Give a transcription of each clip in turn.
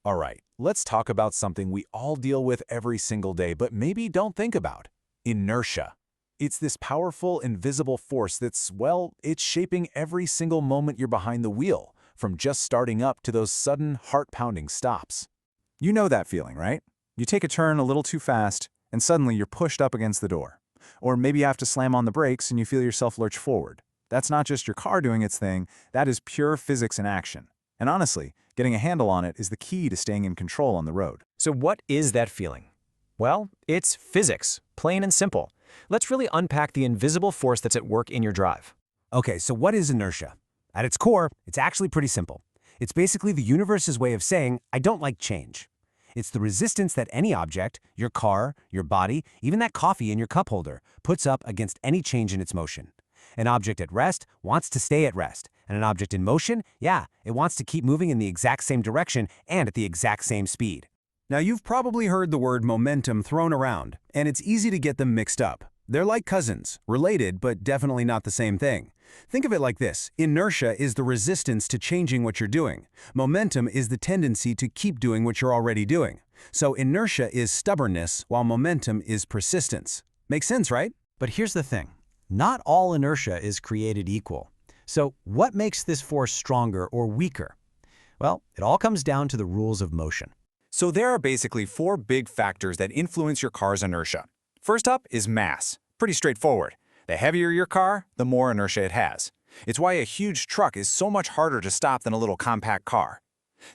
All right, let's talk about something we all deal with every single day but maybe don't think about. Inertia. It's this powerful, invisible force that's, well, it's shaping every single moment you're behind the wheel, from just starting up to those sudden, heart-pounding stops. You know that feeling, right? You take a turn a little too fast, and suddenly you're pushed up against the door. Or maybe you have to slam on the brakes and you feel yourself lurch forward. That's not just your car doing its thing, that is pure physics in action. And honestly, getting a handle on it is the key to staying in control on the road. So what is that feeling? Well, it's physics, plain and simple. Let's really unpack the invisible force that's at work in your drive. Okay, so what is inertia? At its core, it's actually pretty simple. It's basically the universe's way of saying, I don't like change. It's the resistance that any object, your car, your body, even that coffee in your cup holder, puts up against any change in its motion. An object at rest wants to stay at rest, and an object in motion, yeah, it wants to keep moving in the exact same direction and at the exact same speed. Now, you've probably heard the word momentum thrown around, and it's easy to get them mixed up. They're like cousins, related but definitely not the same thing. Think of it like this. Inertia is the resistance to changing what you're doing. Momentum is the tendency to keep doing what you're already doing. So inertia is stubbornness, while momentum is persistence. Makes sense, right? But here's the thing. Not all inertia is created equal. So what makes this force stronger or weaker? Well, it all comes down to the rules of motion. So there are basically four big factors that influence your car's inertia. First up is mass. Pretty straightforward. The heavier your car, the more inertia it has. It's why a huge truck is so much harder to stop than a little compact car.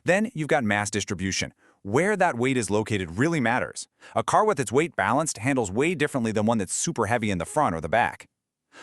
Then you've got mass distribution. Where that weight is located really matters. A car with its weight balanced handles way differently than one that's super heavy in the front or the back.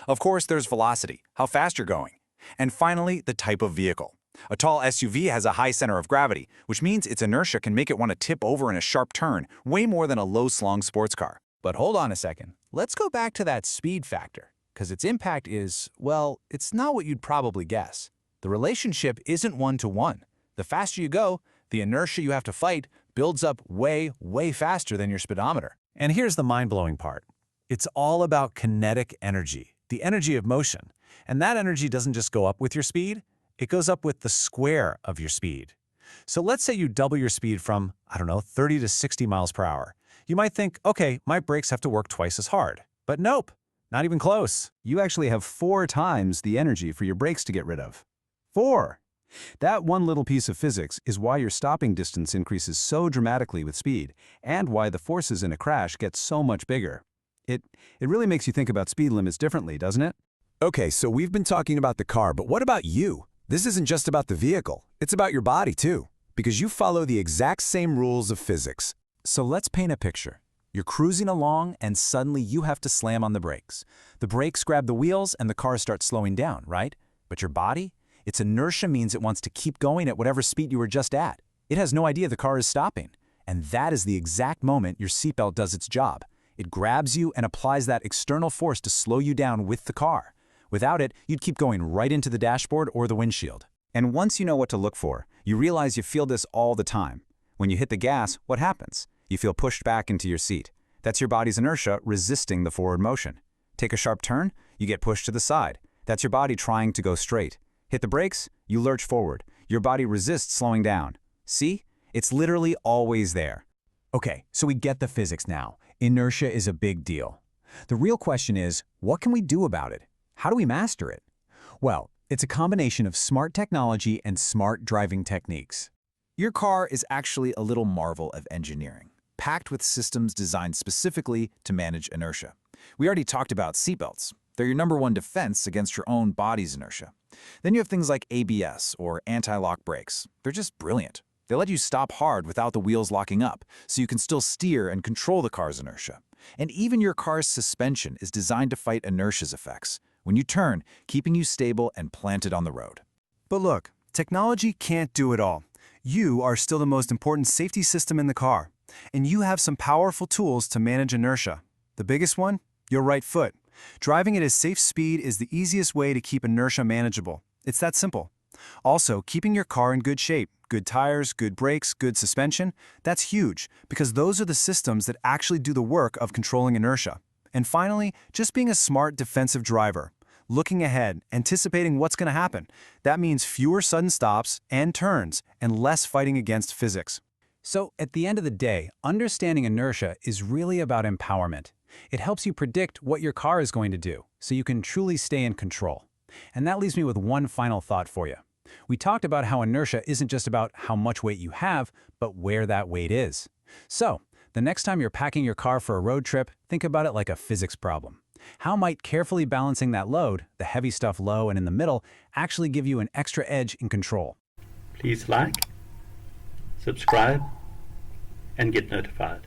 Of course, there's velocity, how fast you're going. And finally, the type of vehicle. A tall SUV has a high center of gravity, which means its inertia can make it want to tip over in a sharp turn, way more than a low-slung sports car. But hold on a second. Let's go back to that speed factor, because its impact is, well, it's not what you'd probably guess. The relationship isn't one-to-one. The faster you go, the inertia you have to fight builds up way, way faster than your speedometer. And here's the mind-blowing part. It's all about kinetic energy, the energy of motion. And that energy doesn't just go up with your speed, it goes up with the square of your speed. So let's say you double your speed from, 30 to 60 miles per hour. You might think, okay, my brakes have to work twice as hard. But nope, not even close. You actually have 4 times the energy for your brakes to get rid of. 4! That one little piece of physics is why your stopping distance increases so dramatically with speed, and why the forces in a crash get so much bigger. It really makes you think about speed limits differently, doesn't it? Okay, so we've been talking about the car, but what about you? This isn't just about the vehicle, it's about your body too, because you follow the exact same rules of physics. So let's paint a picture. You're cruising along and suddenly you have to slam on the brakes. The brakes grab the wheels and the car starts slowing down, right? But your body? Its inertia means it wants to keep going at whatever speed you were just at. It has no idea the car is stopping. And that is the exact moment your seatbelt does its job. It grabs you and applies that external force to slow you down with the car. Without it, you'd keep going right into the dashboard or the windshield. And once you know what to look for, you realize you feel this all the time. When you hit the gas, what happens? You feel pushed back into your seat. That's your body's inertia resisting the forward motion. Take a sharp turn, you get pushed to the side. That's your body trying to go straight. Hit the brakes, you lurch forward. Your body resists slowing down. See? It's literally always there. Okay, so we get the physics now. Inertia is a big deal. The real question is, what can we do about it? How do we master it? Well, it's a combination of smart technology and smart driving techniques. Your car is actually a little marvel of engineering, packed with systems designed specifically to manage inertia. We already talked about seatbelts. They're your #1 defense against your own body's inertia. Then you have things like ABS or anti-lock brakes. They're just brilliant. They let you stop hard without the wheels locking up, so you can still steer and control the car's inertia. And even your car's suspension is designed to fight inertia's effects, when you turn, keeping you stable and planted on the road. But look, technology can't do it all. You are still the most important safety system in the car, and you have some powerful tools to manage inertia. The biggest one? Your right foot. Driving at a safe speed is the easiest way to keep inertia manageable. It's that simple. Also, keeping your car in good shape, good tires, good brakes, good suspension, that's huge, because those are the systems that actually do the work of controlling inertia. And finally, just being a smart defensive driver. Looking ahead, anticipating what's going to happen. That means fewer sudden stops and turns, and less fighting against physics. So at the end of the day, understanding inertia is really about empowerment. It helps you predict what your car is going to do, so you can truly stay in control. And that leaves me with one final thought for you. We talked about how inertia isn't just about how much weight you have, but where that weight is. So, the next time you're packing your car for a road trip, think about it like a physics problem. How might carefully balancing that load, the heavy stuff low and in the middle, actually give you an extra edge in control? Please like, subscribe, and get notified.